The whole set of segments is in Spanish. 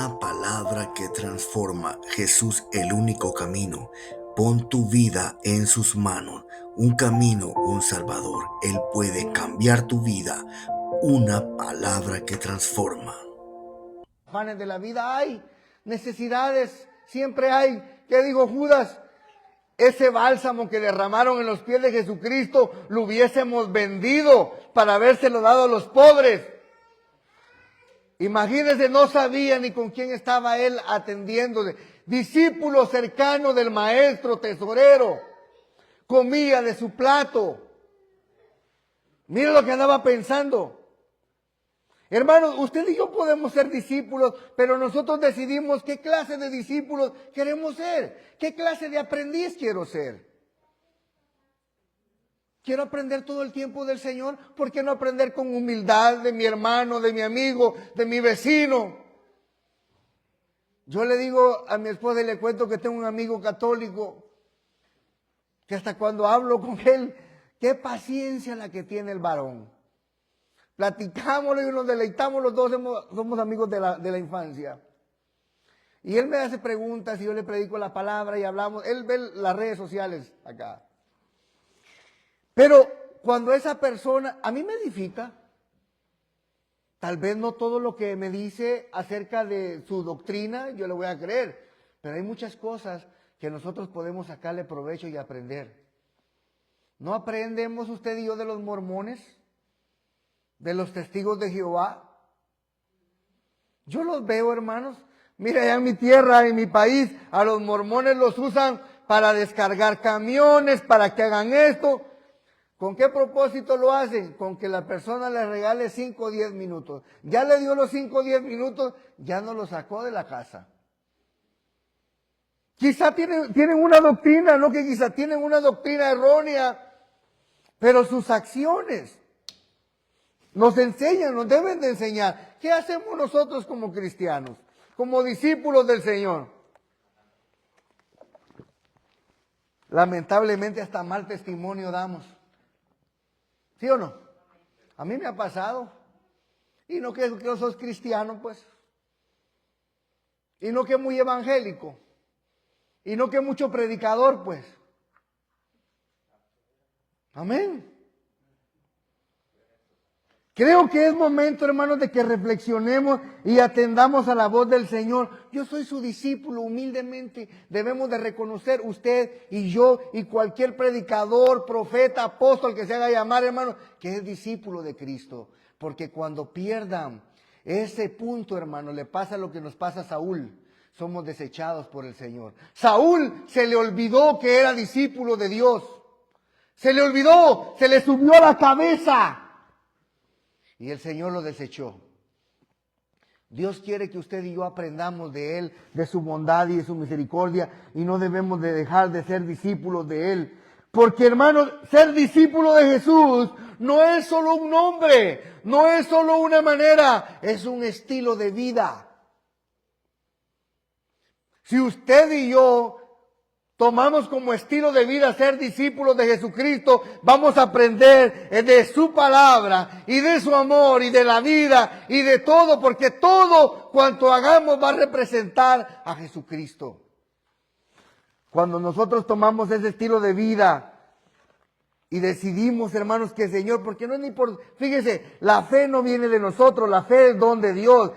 Una palabra que transforma. Jesús, el único camino. Pon tu vida en sus manos. Un camino, un Salvador. Él puede cambiar tu vida. Una palabra que transforma. Afanes de la vida hay, necesidades siempre hay. ¿Qué dijo Judas? Ese bálsamo que derramaron en los pies de Jesucristo lo hubiésemos vendido para habérselo dado a los pobres. Imagínense, no sabía ni con quién estaba él atendiéndose. Discípulo cercano del maestro tesorero, comía de su plato. Mira lo que andaba pensando. Hermanos, usted y yo podemos ser discípulos, pero nosotros decidimos qué clase de discípulos queremos ser, qué clase de aprendiz quiero ser. Quiero aprender todo el tiempo del Señor. ¿Por qué no aprender con humildad de mi hermano, de mi amigo, de mi vecino? Yo le digo a mi esposa y le cuento que tengo un amigo católico que hasta cuando hablo con él, qué paciencia la que tiene el varón. Platicamos y nos deleitamos, los dos somos amigos de la infancia. Y él me hace preguntas y yo le predico la palabra y hablamos. Él ve las redes sociales acá. Pero cuando esa persona, a mí me edifica, tal vez no todo lo que me dice acerca de su doctrina yo le voy a creer, pero hay muchas cosas que nosotros podemos sacarle provecho y aprender. ¿No aprendemos usted y yo de los mormones? ¿De los testigos de Jehová? Yo los veo, hermanos. Mira, allá en mi tierra, en mi país, a los mormones los usan para descargar camiones, para que hagan esto. ¿Con qué propósito lo hacen? Con que la persona le regale 5 o 10 minutos. Ya le dio los 5 o 10 minutos, ya no lo sacó de la casa. Quizá tienen una doctrina, no que quizá tienen una doctrina errónea, pero sus acciones nos enseñan, nos deben de enseñar. ¿Qué hacemos nosotros como cristianos, como discípulos del Señor? Lamentablemente hasta mal testimonio damos. ¿Sí o no? A mí me ha pasado. Y no que yo soy cristiano, pues. Y no que muy evangélico. Y no que mucho predicador, pues. Amén. Creo que es momento, hermanos, de que reflexionemos y atendamos a la voz del Señor. Yo soy su discípulo, humildemente. Debemos de reconocer usted y yo y cualquier predicador, profeta, apóstol que se haga llamar, hermano, que es discípulo de Cristo. Porque cuando pierdan ese punto, hermano, le pasa lo que nos pasa a Saúl. Somos desechados por el Señor. Saúl se le olvidó que era discípulo de Dios. Se le olvidó, se le subió a la cabeza. Y el Señor lo desechó. Dios quiere que usted y yo aprendamos de Él, de su bondad y de su misericordia, y no debemos de dejar de ser discípulos de Él. Porque, hermanos, ser discípulo de Jesús no es solo un nombre, no es solo una manera, es un estilo de vida. Si usted y yo tomamos como estilo de vida ser discípulos de Jesucristo, vamos a aprender de su palabra y de su amor y de la vida y de todo, porque todo cuanto hagamos va a representar a Jesucristo. Cuando nosotros tomamos ese estilo de vida y decidimos, hermanos, que el Señor, porque no es ni por, fíjese, la fe no viene de nosotros, la fe es don de Dios.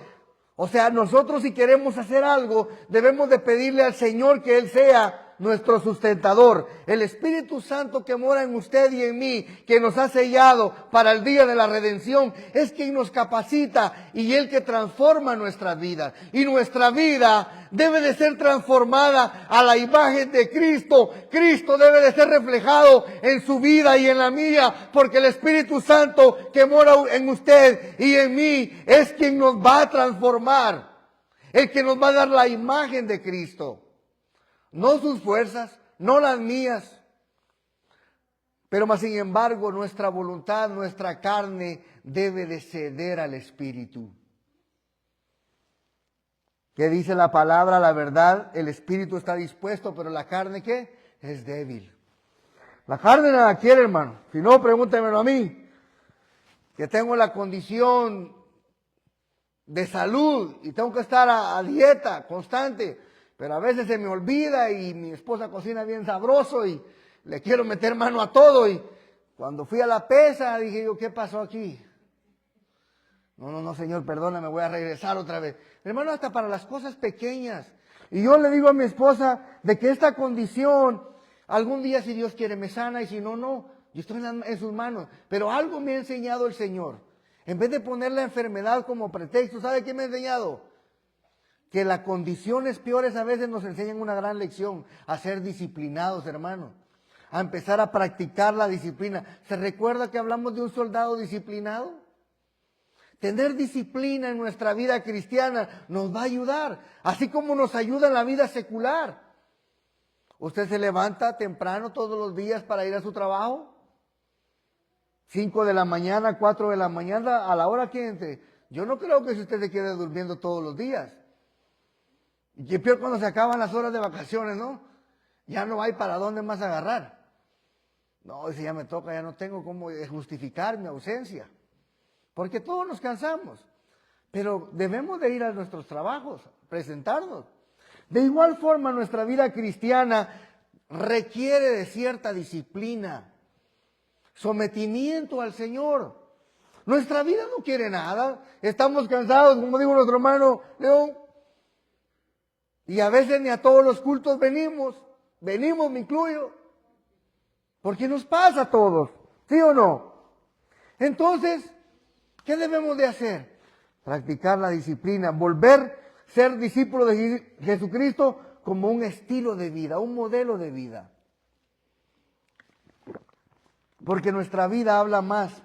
O sea, nosotros si queremos hacer algo, debemos de pedirle al Señor que Él sea nuestro sustentador. El Espíritu Santo que mora en usted y en mí, que nos ha sellado para el día de la redención, es quien nos capacita y Él que transforma nuestras vidas. Y nuestra vida debe de ser transformada a la imagen de Cristo. Cristo debe de ser reflejado en su vida y en la mía, porque el Espíritu Santo que mora en usted y en mí es quien nos va a transformar, el que nos va a dar la imagen de Cristo. No sus fuerzas, no las mías, pero más sin embargo nuestra voluntad, nuestra carne debe de ceder al Espíritu. ¿Qué dice la palabra? La verdad, el Espíritu está dispuesto, pero la carne, ¿qué? Es débil. La carne nada quiere, hermano. Si no, pregúntemelo a mí, que tengo la condición de salud y tengo que estar a dieta constante, pero a veces se me olvida y mi esposa cocina bien sabroso y le quiero meter mano a todo y cuando fui a la pesa dije yo, ¿qué pasó aquí? No, Señor, perdóname, voy a regresar otra vez. Hermano, hasta para las cosas pequeñas. Y yo le digo a mi esposa de que esta condición, algún día si Dios quiere me sana y si no, no. Yo estoy en sus manos. Pero algo me ha enseñado el Señor. En vez de poner la enfermedad como pretexto, ¿sabe qué me ha enseñado? Que las condiciones peores a veces nos enseñan una gran lección. A ser disciplinados, hermano. A empezar a practicar la disciplina. ¿Se recuerda que hablamos de un soldado disciplinado? Tener disciplina en nuestra vida cristiana nos va a ayudar, así como nos ayuda en la vida secular. ¿Usted se levanta temprano todos los días para ir a su trabajo? 5 de la mañana, 4 de la mañana, a la hora que entre. Yo no creo que si usted se quede durmiendo todos los días. Y es peor cuando se acaban las horas de vacaciones, ¿no? Ya no hay para dónde más agarrar. No, si ya me toca, ya no tengo cómo justificar mi ausencia. Porque todos nos cansamos, pero debemos de ir a nuestros trabajos, presentarnos. De igual forma, nuestra vida cristiana requiere de cierta disciplina, sometimiento al Señor. Nuestra vida no quiere nada, estamos cansados, como dijo nuestro hermano León, y a veces ni a todos los cultos venimos, me incluyo, porque nos pasa a todos, ¿sí o no? Entonces, ¿qué debemos de hacer? Practicar la disciplina, volver a ser discípulo de Jesucristo como un estilo de vida, un modelo de vida. Porque nuestra vida habla más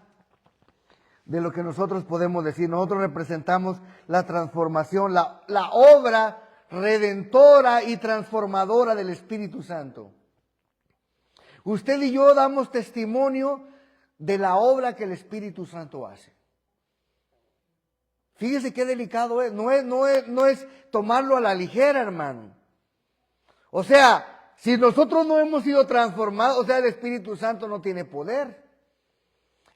de lo que nosotros podemos decir. Nosotros representamos la transformación, la obra redentora y transformadora del Espíritu Santo. Usted y yo damos testimonio de la obra que el Espíritu Santo hace. Fíjese qué delicado es. No es tomarlo a la ligera, hermano. O sea, si nosotros no hemos sido transformados, o sea, el Espíritu Santo no tiene poder.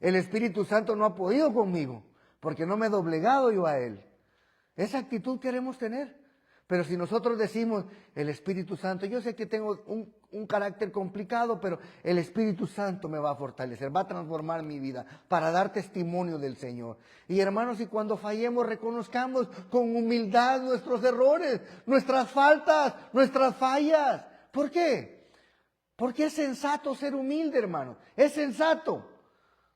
El Espíritu Santo no ha podido conmigo, porque no me he doblegado yo a Él. Esa actitud queremos tener. Pero si nosotros decimos, el Espíritu Santo, yo sé que tengo un carácter complicado, pero el Espíritu Santo me va a fortalecer, va a transformar mi vida para dar testimonio del Señor. Y hermanos, y cuando fallemos, reconozcamos con humildad nuestros errores, nuestras faltas, nuestras fallas. ¿Por qué? Porque es sensato ser humilde, hermano. Es sensato.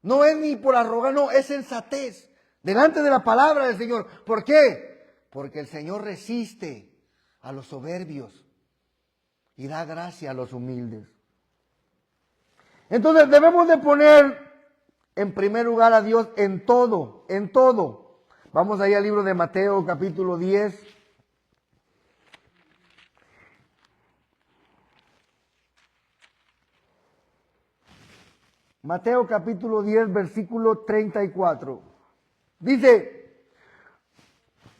No es ni por arrogancia, no, es sensatez. Delante de la palabra del Señor. ¿Por qué? Porque el Señor resiste a los soberbios y da gracia a los humildes. Entonces debemos de poner en primer lugar a Dios en todo, en todo. Vamos ahí al libro de Mateo capítulo 10. Mateo capítulo 10 versículo 34. Dice: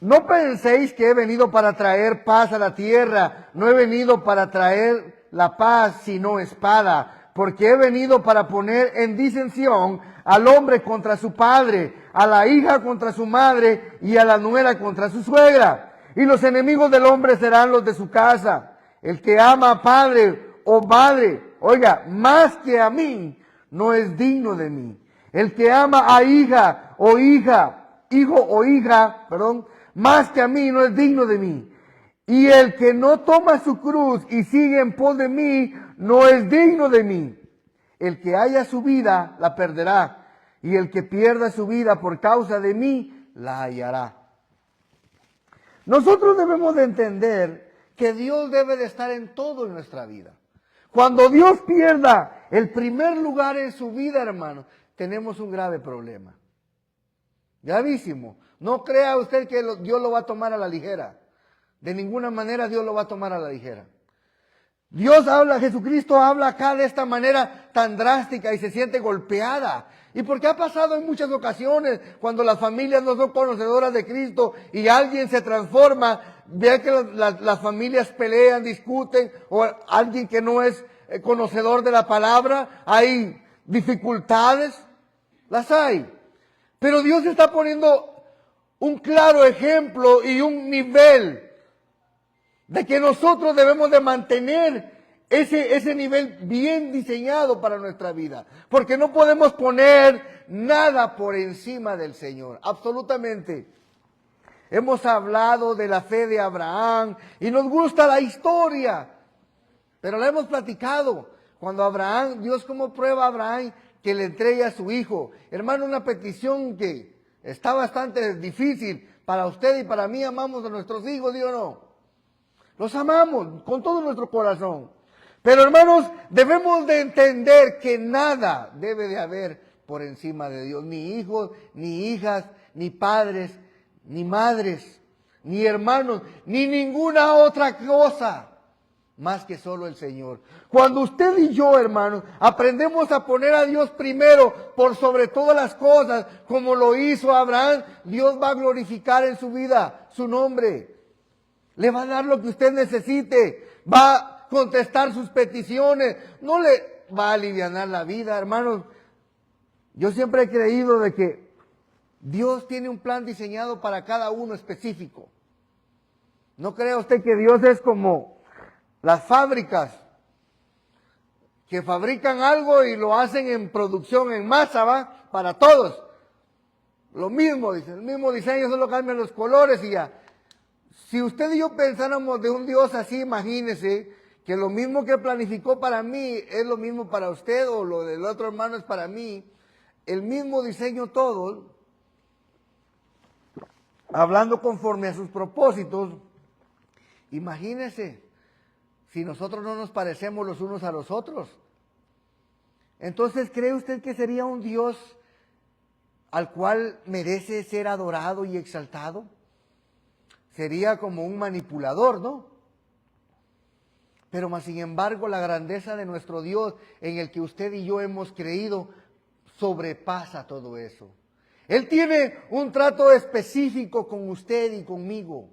no penséis que he venido para traer paz a la tierra. No he venido para traer la paz, sino espada. Porque he venido para poner en disensión al hombre contra su padre, a la hija contra su madre y a la nuera contra su suegra. Y los enemigos del hombre serán los de su casa. El que ama a padre o madre, oiga, más que a mí, no es digno de mí. El que ama a hija o hija, hijo o hija, más que a mí no es digno de mí. Y el que no toma su cruz y sigue en pos de mí, no es digno de mí. El que haya su vida, la perderá. Y el que pierda su vida por causa de mí, la hallará. Nosotros debemos de entender que Dios debe de estar en todo en nuestra vida. Cuando Dios pierda el primer lugar en su vida, hermano, tenemos un grave problema. Gravísimo. No crea usted que Dios lo va a tomar a la ligera. De ninguna manera Dios lo va a tomar a la ligera. Dios habla, Jesucristo habla acá de esta manera tan drástica y se siente golpeada. Y porque ha pasado en muchas ocasiones cuando las familias no son conocedoras de Cristo y alguien se transforma, ve que las familias pelean, discuten, o alguien que no es conocedor de la palabra, hay dificultades, las hay. Pero Dios está poniendo un claro ejemplo y un nivel de que nosotros debemos de mantener ese nivel bien diseñado para nuestra vida. Porque no podemos poner nada por encima del Señor, absolutamente. Hemos hablado de la fe de Abraham y nos gusta la historia, pero la hemos platicado. Cuando Abraham, Dios como prueba a Abraham que le entregue a su hijo. Hermano, una petición que está bastante difícil para usted y para mí. Amamos a nuestros hijos, ¿sí o no? Los amamos con todo nuestro corazón. Pero hermanos, debemos de entender que nada debe de haber por encima de Dios. Ni hijos, ni hijas, ni padres, ni madres, ni hermanos, ni ninguna otra cosa, más que solo el Señor. Cuando usted y yo, hermanos, aprendemos a poner a Dios primero por sobre todas las cosas, como lo hizo Abraham, Dios va a glorificar en su vida su nombre. Le va a dar lo que usted necesite, va a contestar sus peticiones, no le va a aliviar la vida, hermanos. Yo siempre he creído de que Dios tiene un plan diseñado para cada uno específico. No crea usted que Dios es como las fábricas que fabrican algo y lo hacen en producción, en masa, ¿va? Para todos. Lo mismo, dice, el mismo diseño, solo cambian los colores y ya. Si usted y yo pensáramos de un Dios así, imagínese que lo mismo que planificó para mí es lo mismo para usted, o lo del otro hermano es para mí. El mismo diseño todo, hablando conforme a sus propósitos. Imagínese si nosotros no nos parecemos los unos a los otros. Entonces, ¿cree usted que sería un Dios al cual merece ser adorado y exaltado? Sería como un manipulador, ¿no? Pero más sin embargo, la grandeza de nuestro Dios en el que usted y yo hemos creído sobrepasa todo eso. Él tiene un trato específico con usted y conmigo.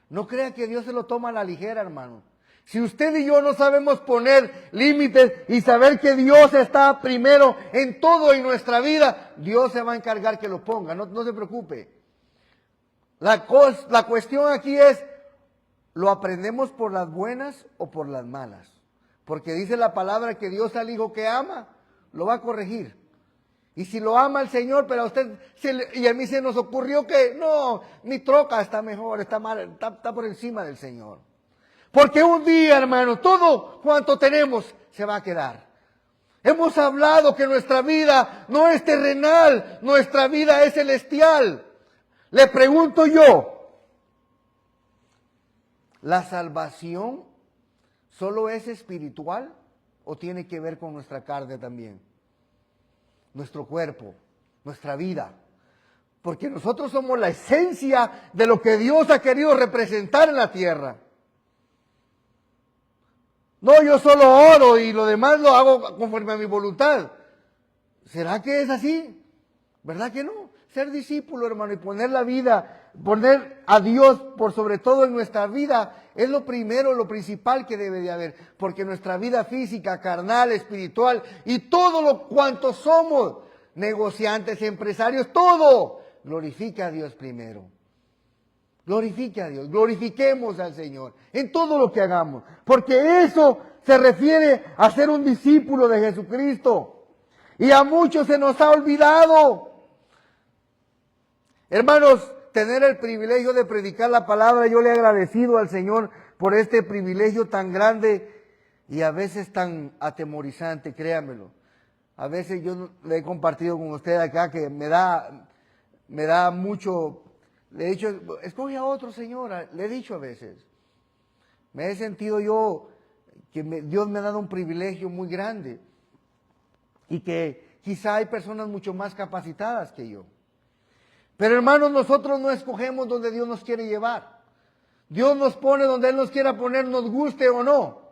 No crea que Dios se lo toma a la ligera, hermano. Si usted y yo no sabemos poner límites y saber que Dios está primero en todo en nuestra vida, Dios se va a encargar que lo ponga, no se preocupe. La cuestión aquí es, ¿lo aprendemos por las buenas o por las malas? Porque dice la palabra que Dios al hijo que ama, lo va a corregir. Y si lo ama el Señor, pero a usted y a mí se nos ocurrió que no, mi troca está mejor, está mal, está por encima del Señor. Porque un día, hermano, todo cuanto tenemos se va a quedar. Hemos hablado que nuestra vida no es terrenal, nuestra vida es celestial. Le pregunto yo, ¿la salvación solo es espiritual o tiene que ver con nuestra carne también? Nuestro cuerpo, nuestra vida. Porque nosotros somos la esencia de lo que Dios ha querido representar en la tierra. No, yo solo oro y lo demás lo hago conforme a mi voluntad. ¿Será que es así? ¿Verdad que no? Ser discípulo, hermano, y poner la vida, poner a Dios por sobre todo en nuestra vida, es lo primero, lo principal que debe de haber. Porque nuestra vida física, carnal, espiritual y todo lo cuanto somos, negociantes, empresarios, todo, glorifica a Dios primero. Glorifique a Dios, glorifiquemos al Señor en todo lo que hagamos, porque eso se refiere a ser un discípulo de Jesucristo. Y a muchos se nos ha olvidado. Hermanos, tener el privilegio de predicar la palabra, yo le he agradecido al Señor por este privilegio tan grande y a veces tan atemorizante, créanmelo. A veces yo le he compartido con usted acá que me da mucho. Le he dicho, escoge a otro, señora. Le he dicho a veces. Me he sentido yo que Dios me ha dado un privilegio muy grande. Y que quizá hay personas mucho más capacitadas que yo. Pero hermanos, nosotros no escogemos donde Dios nos quiere llevar. Dios nos pone donde Él nos quiera poner, nos guste o no.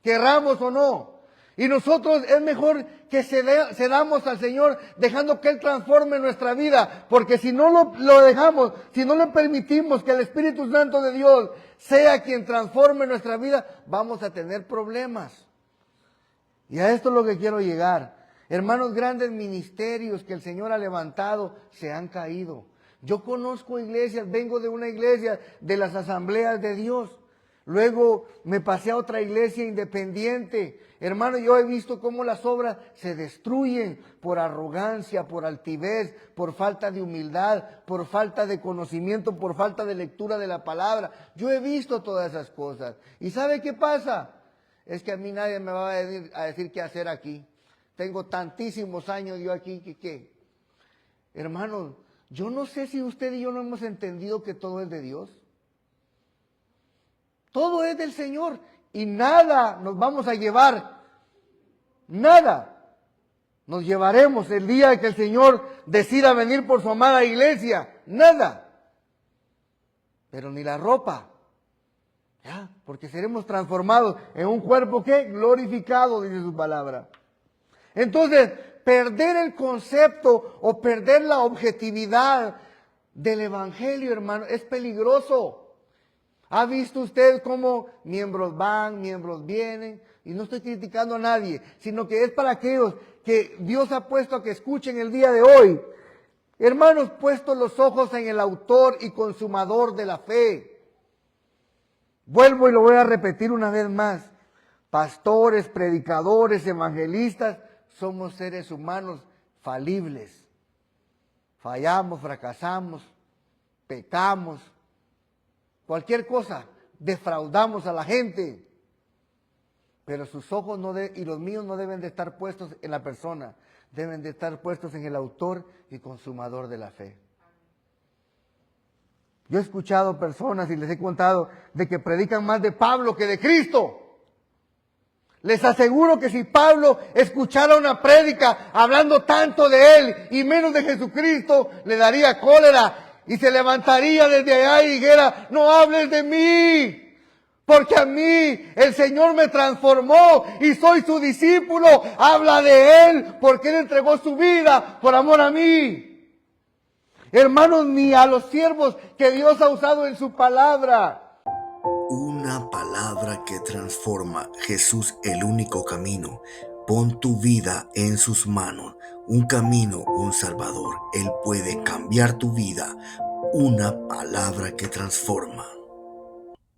Querramos o no. Y nosotros es mejor que cedamos al Señor dejando que Él transforme nuestra vida. Porque si no lo dejamos, si no le permitimos que el Espíritu Santo de Dios sea quien transforme nuestra vida, vamos a tener problemas. Y a esto es lo que quiero llegar. Hermanos, grandes ministerios que el Señor ha levantado se han caído. Yo conozco iglesias, vengo de una iglesia de las asambleas de Dios. Luego me pasé a otra iglesia independiente. Hermano, yo he visto cómo las obras se destruyen por arrogancia, por altivez, por falta de humildad, por falta de conocimiento, por falta de lectura de la palabra. Yo he visto todas esas cosas. ¿Y sabe qué pasa? Es que a mí nadie me va a decir qué hacer aquí. Tengo tantísimos años yo aquí que qué. Hermanos, yo no sé si usted y yo no hemos entendido que todo es de Dios. Todo es del Señor y nada nos vamos a llevar, nada nos llevaremos el día que el Señor decida venir por su amada iglesia, nada, pero ni la ropa, ya, porque seremos transformados en un cuerpo que glorificado, dice su palabra. Entonces, perder el concepto o perder la objetividad del evangelio, hermano, es peligroso. ¿Ha visto usted cómo miembros van, miembros vienen? Y no estoy criticando a nadie, sino que es para aquellos que Dios ha puesto a que escuchen el día de hoy. Hermanos, puestos los ojos en el autor y consumador de la fe. Vuelvo y lo voy a repetir una vez más. Pastores, predicadores, evangelistas, somos seres humanos falibles. Fallamos, fracasamos, pecamos. Cualquier cosa, defraudamos a la gente. Pero sus ojos y los míos no deben de estar puestos en la persona. Deben de estar puestos en el autor y consumador de la fe. Yo he escuchado personas y les he contado de que predican más de Pablo que de Cristo. Les aseguro que si Pablo escuchara una prédica hablando tanto de él y menos de Jesucristo, le daría cólera. Y se levantaría desde allá y dijera, no hables de mí, porque a mí el Señor me transformó y soy su discípulo. Habla de Él, porque Él entregó su vida por amor a mí. Hermanos, ni a los siervos que Dios ha usado en su palabra. Una palabra que transforma. Jesús, el único camino. Pon tu vida en sus manos. Un camino, un salvador. Él puede cambiar tu vida. Una palabra que transforma.